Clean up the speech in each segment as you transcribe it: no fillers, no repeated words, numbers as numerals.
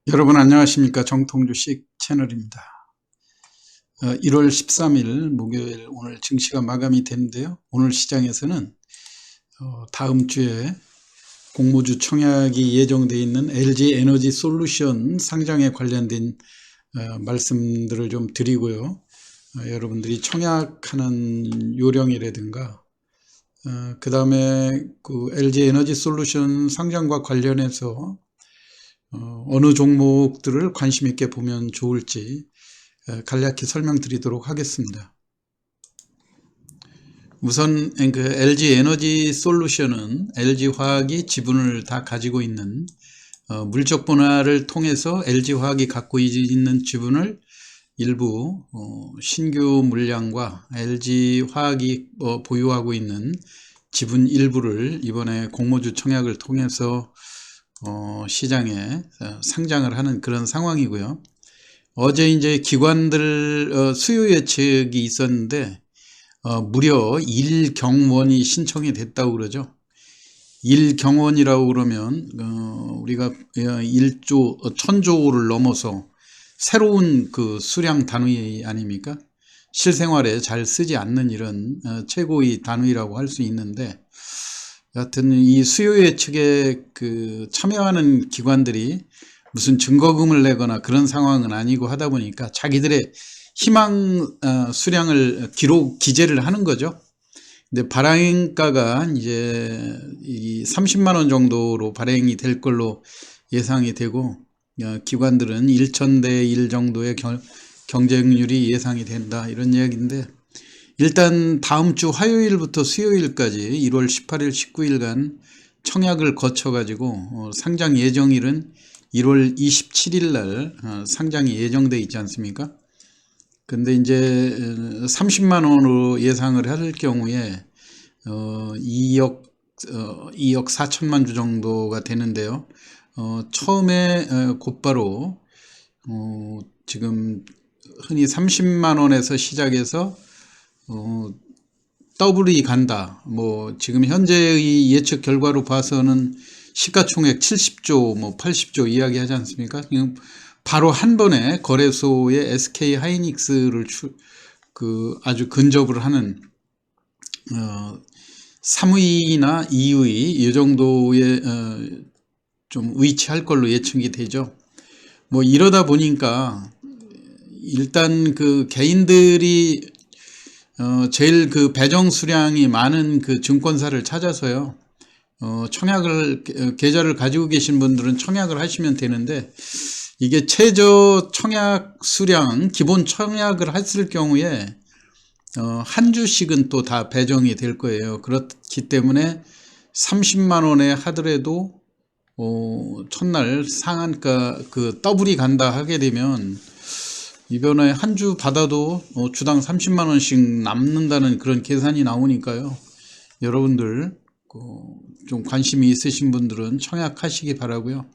여러분 안녕하십니까. 정통주식 채널입니다. 1월 13일 목요일 오늘 증시가 마감이 됐는데요. 오늘 시장에서는 다음 주에 공모주 청약이 예정되어 있는 LG 에너지 솔루션 상장에 관련된 말씀들을 좀 드리고요. 여러분들이 청약하는 요령이라든가 그 다음에 그 LG 에너지 솔루션 상장과 관련해서 어느 종목들을 관심 있게 보면 좋을지 간략히 설명드리도록 하겠습니다. 우선 그 LG 에너지 솔루션은 LG화학이 지분을 다 가지고 있는 물적 분할을 통해서 LG화학이 갖고 있는 지분을 일부 신규 물량과 LG화학이 보유하고 있는 지분 일부를 이번에 공모주 청약을 통해서 시장에 상장을 하는 그런 상황이고요. 어제 이제 기관들 수요 예측이 있었는데 무려 1경원이 신청이 됐다고 그러죠. 1경원이라고 그러면 우리가 1조 1000조를 넘어서 새로운 그 수량 단위 아닙니까? 실생활에 잘 쓰지 않는 이런 최고의 단위라고 할 수 있는데, 여하튼 이 수요 예측에 그 참여하는 기관들이 무슨 증거금을 내거나 그런 상황은 아니고 하다 보니까 자기들의 희망 수량을 기재를 하는 거죠. 근데 발행가가 이제 이 30만 원 정도로 발행이 될 걸로 예상이 되고, 기관들은 1000대 1 정도의 경쟁률이 예상이 된다, 이런 이야기인데, 일단 다음 주 화요일부터 수요일까지 1월 18일 19일간 청약을 거쳐가지고 상장 예정일은 1월 27일 날 상장이 예정돼 있지 않습니까? 근데 이제 30만 원으로 예상을 할 경우에 2억 4천만 주 정도가 되는데요. 처음에 곧바로 지금 흔히 30만 원에서 시작해서 더블이 간다. 지금 현재의 예측 결과로 봐서는 시가총액 70조, 80조 이야기 하지 않습니까? 지금 바로 한 번에 거래소의 SK 하이닉스를 아주 근접을 하는 3위나 2위 이 정도에 좀 위치할 걸로 예측이 되죠. 이러다 보니까 일단 그 개인들이 제일 그 배정 수량이 많은 그 증권사를 찾아서요, 계좌를 가지고 계신 분들은 청약을 하시면 되는데, 이게 최저 청약 수량, 기본 청약을 했을 경우에, 한 주씩은 또 다 배정이 될 거예요. 그렇기 때문에 30만 원에 하더라도, 첫날 상한가 그 더블이 간다 하게 되면, 이번에 한 주 받아도 주당 30만 원씩 남는다는 그런 계산이 나오니까요. 여러분들 좀 관심이 있으신 분들은 청약하시기 바라고요.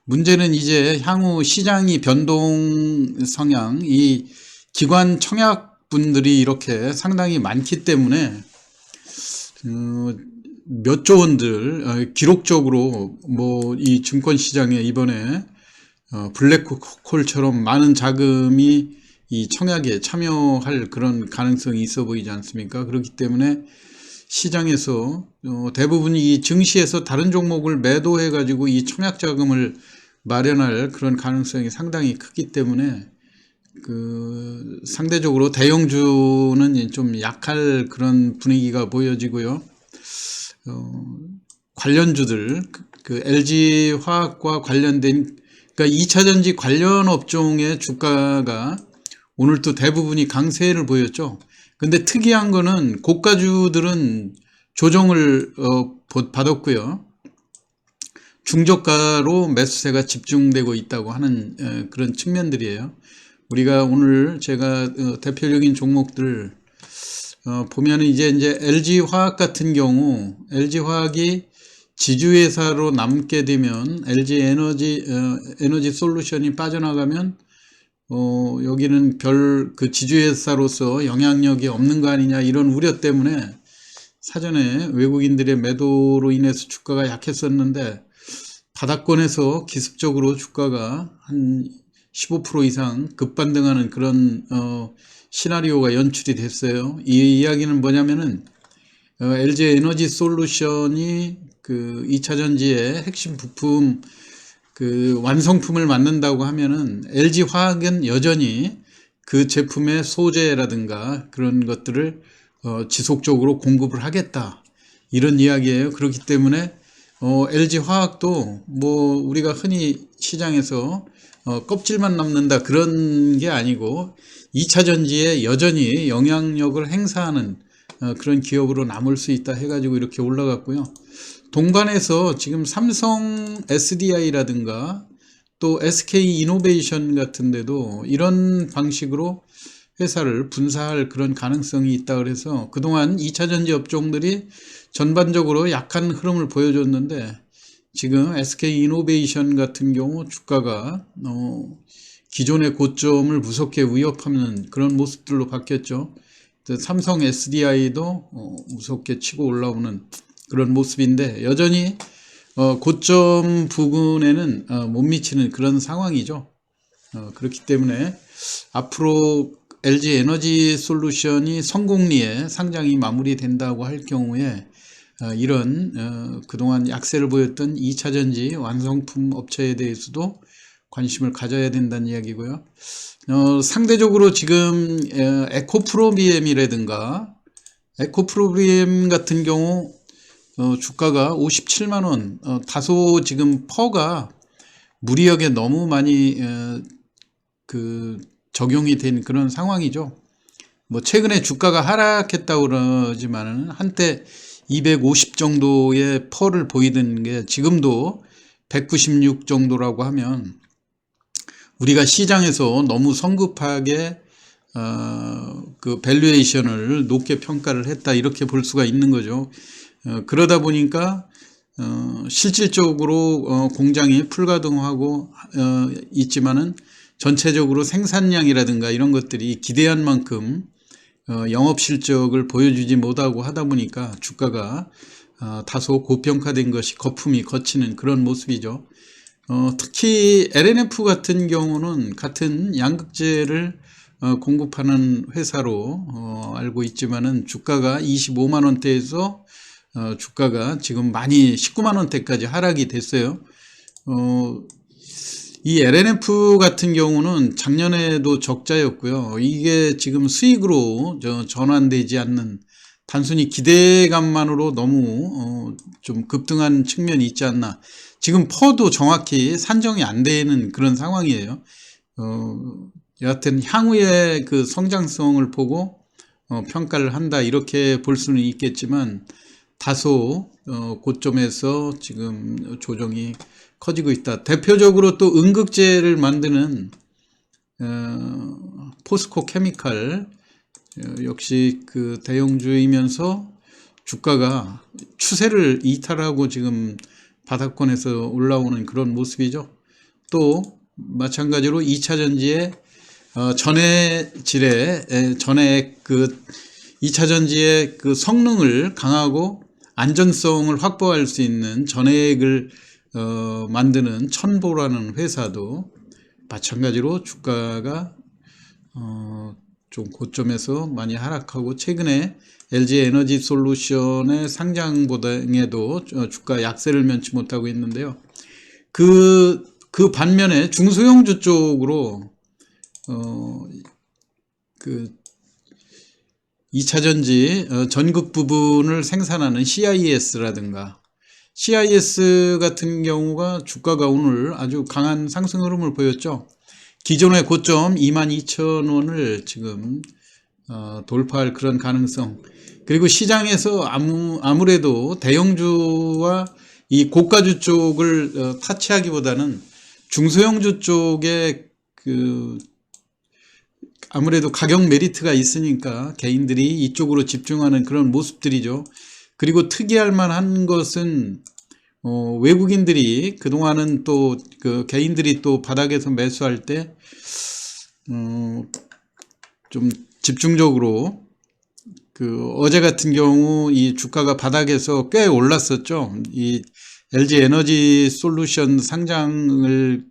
문제는 이제 향후 시장이 변동 성향, 이 기관 청약분들이 이렇게 상당히 많기 때문에 몇 조 원들 기록적으로 이 증권 시장에 이번에 블랙홀처럼 많은 자금이 이 청약에 참여할 그런 가능성이 있어 보이지 않습니까? 그렇기 때문에 시장에서 대부분 이 증시에서 다른 종목을 매도해 가지고 이 청약 자금을 마련할 그런 가능성이 상당히 크기 때문에 상대적으로 대형주는 좀 약할 그런 분위기가 보여지고요. 관련주들, 그 LG 화학과 관련된, 그러니까 2차전지 관련 업종의 주가가 오늘 또 대부분이 강세를 보였죠. 근데 특이한 거는 고가주들은 조정을 받았고요. 중저가로 매수세가 집중되고 있다고 하는 그런 측면들이에요. 우리가 오늘 제가 대표적인 종목들 보면은 이제 LG 화학 같은 경우, LG 화학이 지주회사로 남게 되면 LG 에너지 솔루션이 빠져나가면 여기는 그 지주회사로서 영향력이 없는 거 아니냐, 이런 우려 때문에 사전에 외국인들의 매도로 인해서 주가가 약했었는데, 바닥권에서 기습적으로 주가가 한 15% 이상 급반등하는 그런 시나리오가 연출이 됐어요. 이 이야기는 뭐냐면은 LG 에너지 솔루션이 그 2차전지의 핵심 부품 그 완성품을 만든다고 하면은 LG 화학은 여전히 그 제품의 소재라든가 그런 것들을 지속적으로 공급을 하겠다, 이런 이야기예요. 그렇기 때문에 LG 화학도 뭐 우리가 흔히 시장에서 껍질만 남는다 그런 게 아니고 2차 전지에 여전히 영향력을 행사하는 그런 기업으로 남을 수 있다 해가지고 이렇게 올라갔고요. 동반해서 지금 삼성 SDI라든가 또 SK 이노베이션 같은 데도 이런 방식으로 회사를 분사할 그런 가능성이 있다 그래서 그동안 2차 전지 업종들이 전반적으로 약한 흐름을 보여줬는데 지금 SK 이노베이션 같은 경우 주가가 기존의 고점을 무섭게 위협하는 그런 모습들로 바뀌었죠. 삼성 SDI도 무섭게 치고 올라오는 그런 모습인데 여전히 고점 부근에는 못 미치는 그런 상황이죠. 그렇기 때문에 앞으로 LG 에너지 솔루션이 성공리에 상장이 마무리된다고 할 경우에 이런 그동안 약세를 보였던 2차전지 완성품 업체에 대해서도 관심을 가져야 된다는 이야기고요. 상대적으로 지금 에코프로비엠이라든가 에코프로비엠 같은 경우 주가가 57만원, 다소 지금 퍼가 무리하게 너무 많이 그 적용이 된 그런 상황이죠. 뭐 최근에 주가가 하락했다고 그러지만은 한때 250 정도의 퍼를 보이던 게 지금도 196 정도라고 하면 우리가 시장에서 너무 성급하게 그 밸류에이션을 높게 평가를 했다, 이렇게 볼 수가 있는 거죠. 그러다 보니까 실질적으로 공장이 풀가동하고 있지만은 전체적으로 생산량이라든가 이런 것들이 기대한 만큼 영업 실적을 보여주지 못하고 하다 보니까 주가가 다소 고평가된 것이 거품이 거치는 그런 모습이죠. 특히 LNF 같은 경우는 같은 양극재를 공급하는 회사로 알고 있지만은 주가가 25만 원대에서 주가가 지금 많이 19만 원대까지 하락이 됐어요. 이 LNF 같은 경우는 작년에도 적자였고요. 이게 지금 수익으로 전환되지 않는, 단순히 기대감만으로 너무 좀 급등한 측면이 있지 않나. 지금 퍼도 정확히 산정이 안 되는 그런 상황이에요. 여하튼 향후의 그 성장성을 보고 평가를 한다, 이렇게 볼 수는 있겠지만 다소 고점에서 지금 조정이 커지고 있다. 대표적으로 또 음극재를 만드는 포스코 케미칼 역시 그 대형주이면서 주가가 추세를 이탈하고 지금 바닥권에서 올라오는 그런 모습이죠. 또 마찬가지로 2차 전지의 전해 그 2차 전지의 그 성능을 강하고 안전성을 확보할 수 있는 전해액을 만드는 천보라는 회사도 마찬가지로 주가가 좀 고점에서 많이 하락하고 최근에 LG 에너지 솔루션의 상장 보당에도 주가 약세를 면치 못하고 있는데요. 그 반면에 중소형주 쪽으로 그 2차전지 전극 부분을 생산하는 CIS라든가 CIS 같은 경우가 주가가 오늘 아주 강한 상승 흐름을 보였죠. 기존의 고점 22,000원을 지금 돌파할 그런 가능성, 그리고 시장에서 아무래도 대형주와 이 고가주 쪽을 타치하기보다는 중소형주 쪽에 그 아무래도 가격 메리트가 있으니까 개인들이 이쪽으로 집중하는 그런 모습들이죠. 그리고 특이할 만한 것은 외국인들이 그동안은 또 그 개인들이 또 바닥에서 매수할 때 좀 집중적으로 어제 같은 경우 이 주가가 바닥에서 꽤 올랐었죠. 이 LG 에너지 솔루션 상장을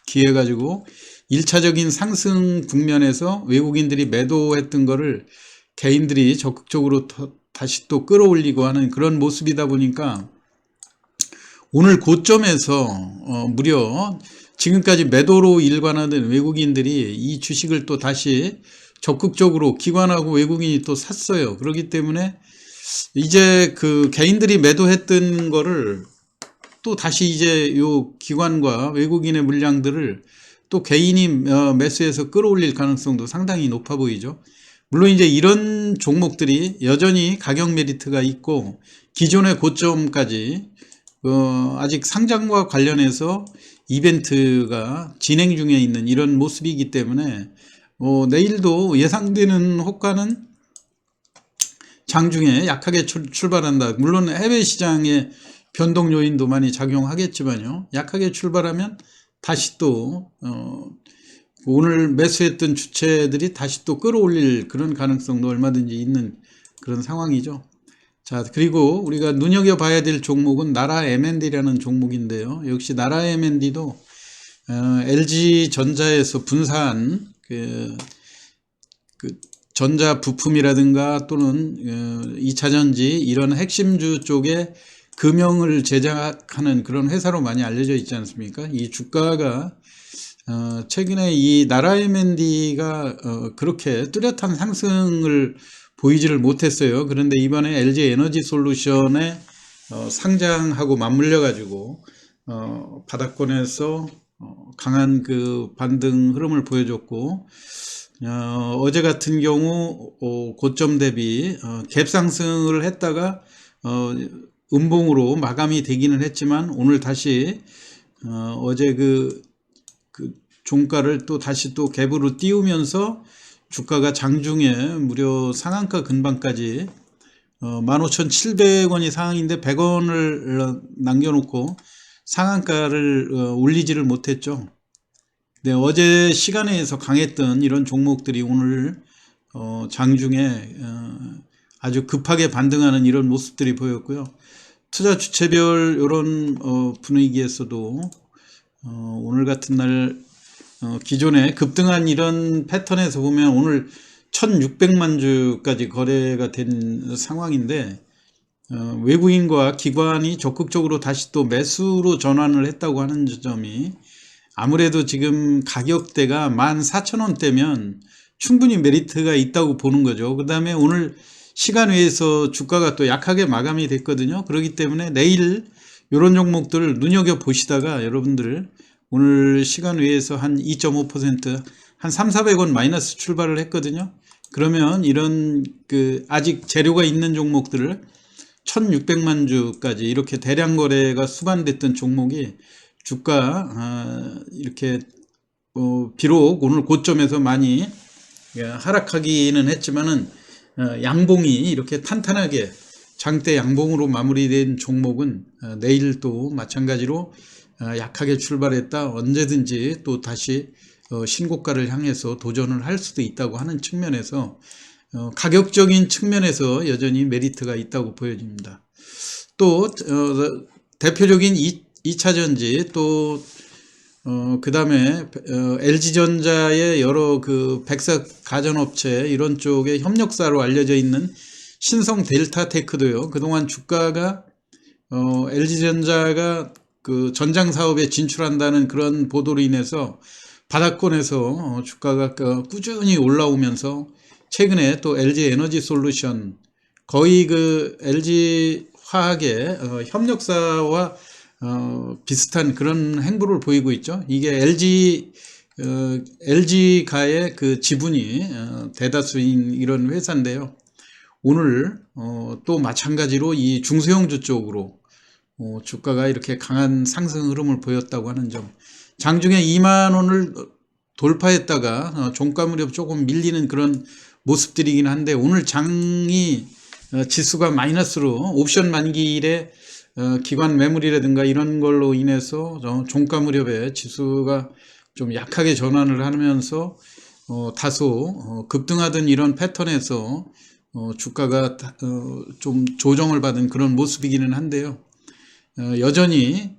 기해 가지고 1차적인 상승 국면에서 외국인들이 매도했던 거를 개인들이 적극적으로 다시 또 끌어올리고 하는 그런 모습이다 보니까 오늘 고점에서 무려 지금까지 매도로 일관하던 외국인들이 이 주식을 또 다시 적극적으로 기관하고 외국인이 또 샀어요. 그렇기 때문에 이제 그 개인들이 매도했던 거를 또 다시 이제 요 기관과 외국인의 물량들을 또 개인이 매수해서 끌어올릴 가능성도 상당히 높아 보이죠. 물론 이제 이런 종목들이 여전히 가격 메리트가 있고 기존의 고점까지 아직 상장과 관련해서 이벤트가 진행 중에 있는 이런 모습이기 때문에 내일도 예상되는 호가는 장중에 약하게 출발한다. 물론 해외 시장의 변동 요인도 많이 작용하겠지만요. 약하게 출발하면 다시 또 오늘 매수했던 주체들이 다시 또 끌어올릴 그런 가능성도 얼마든지 있는 그런 상황이죠. 자, 그리고 우리가 눈여겨봐야 될 종목은 나라 M&D라는 종목인데요. 역시 나라 M&D도 LG전자에서 분사한 그 전자 부품이라든가 또는 2차전지 이런 핵심주 쪽에 금형을 제작하는 그런 회사로 많이 알려져 있지 않습니까? 이 주가가 최근에 이 나라 M&D가 그렇게 뚜렷한 상승을 보이지를 못했어요. 그런데 이번에 LG 에너지 솔루션에 상장하고 맞물려 가지고 바닥권에서 강한 그 반등 흐름을 보여줬고 어제 같은 경우 고점 대비 갭 상승을 했다가 음봉으로 마감이 되기는 했지만 오늘 다시 어제 그 종가를 또 다시 또 갭으로 띄우면서 주가가 장중에 무려 상한가 근방까지 15,700원이 상한인데 100원을 남겨놓고 상한가를 올리지를 못했죠. 네, 어제 시간에 의해서 강했던 이런 종목들이 오늘 장중에 아주 급하게 반등하는 이런 모습들이 보였고요. 투자 주체별 이런 분위기에서도 오늘 같은 날 기존에 급등한 이런 패턴에서 보면 오늘 1600만 주까지 거래가 된 상황인데 외국인과 기관이 적극적으로 다시 또 매수로 전환을 했다고 하는 점이 아무래도 지금 가격대가 14,000원대면 충분히 메리트가 있다고 보는 거죠. 그 다음에 오늘 시간 외에서 주가가 또 약하게 마감이 됐거든요. 그렇기 때문에 내일 이런 종목들을 눈여겨보시다가 여러분들 오늘 시간 외에서 한 2.5% 한 3,400원 마이너스 출발을 했거든요. 그러면 이런 아직 재료가 있는 종목들을 1600만 주까지 이렇게 대량 거래가 수반됐던 종목이 주가 이렇게 비록 오늘 고점에서 많이 하락하기는 했지만은 양봉이 이렇게 탄탄하게 장대 양봉으로 마무리된 종목은 내일 또 마찬가지로 약하게 출발했다 언제든지 또 다시 신고가를 향해서 도전을 할 수도 있다고 하는 측면에서 가격적인 측면에서 여전히 메리트가 있다고 보여집니다. 또 대표적인 2차전지 또 그 다음에 LG전자의 여러 그 백색 가전업체 이런 쪽에 협력사로 알려져 있는 신성 델타테크도요. 그동안 주가가 LG전자가 그 전장 사업에 진출한다는 그런 보도로 인해서 바닥권에서 주가가 꾸준히 올라오면서 최근에 또 LG 에너지 솔루션 거의 그 LG 화학의 협력사와 비슷한 그런 행보를 보이고 있죠. 이게 LG가의 그 지분이 대다수인 이런 회사인데요. 오늘 또 마찬가지로 이 중소형주 쪽으로 주가가 이렇게 강한 상승 흐름을 보였다고 하는 점. 장중에 2만 원을 돌파했다가 종가 무렵 조금 밀리는 그런 모습들이긴 한데 오늘 장이 지수가 마이너스로 옵션 만기일에 기관 매물이라든가 이런 걸로 인해서 종가 무렵에 지수가 좀 약하게 전환을 하면서 다소 급등하던 이런 패턴에서 주가가 좀 조정을 받은 그런 모습이기는 한데요. 여전히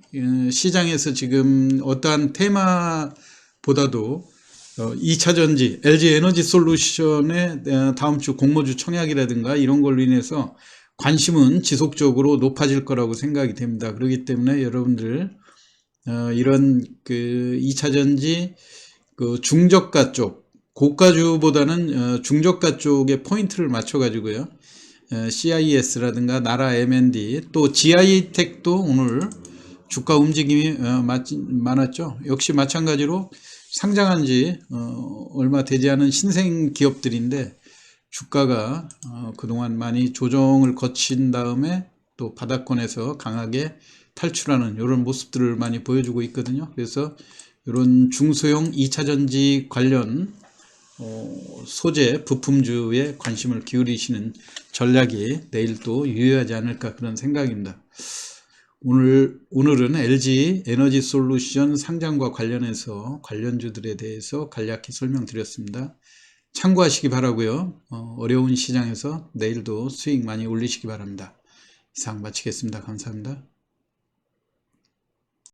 시장에서 지금 어떠한 테마보다도 2차전지, LG 에너지 솔루션의 다음 주 공모주 청약이라든가 이런 걸로 인해서 관심은 지속적으로 높아질 거라고 생각이 됩니다. 그렇기 때문에 여러분들 이런 그 2차전지 그 중저가 쪽, 고가주보다는 중저가 쪽에 포인트를 맞춰 가지고요. CIS라든가 나라 M&D 또 GI텍도 오늘 주가 움직임이 많았죠. 역시 마찬가지로 상장한 지 얼마 되지 않은 신생 기업들인데 주가가 그동안 많이 조정을 거친 다음에 또 바닥권에서 강하게 탈출하는 이런 모습들을 많이 보여주고 있거든요. 그래서 이런 중소형 2차전지 관련 소재 부품주에 관심을 기울이시는 전략이 내일 또 유효하지 않을까 그런 생각입니다. 오늘은 LG 에너지 솔루션 상장과 관련해서 관련주들에 대해서 간략히 설명드렸습니다. 참고하시기 바라고요. 어려운 시장에서 내일도 수익 많이 올리시기 바랍니다. 이상 마치겠습니다. 감사합니다.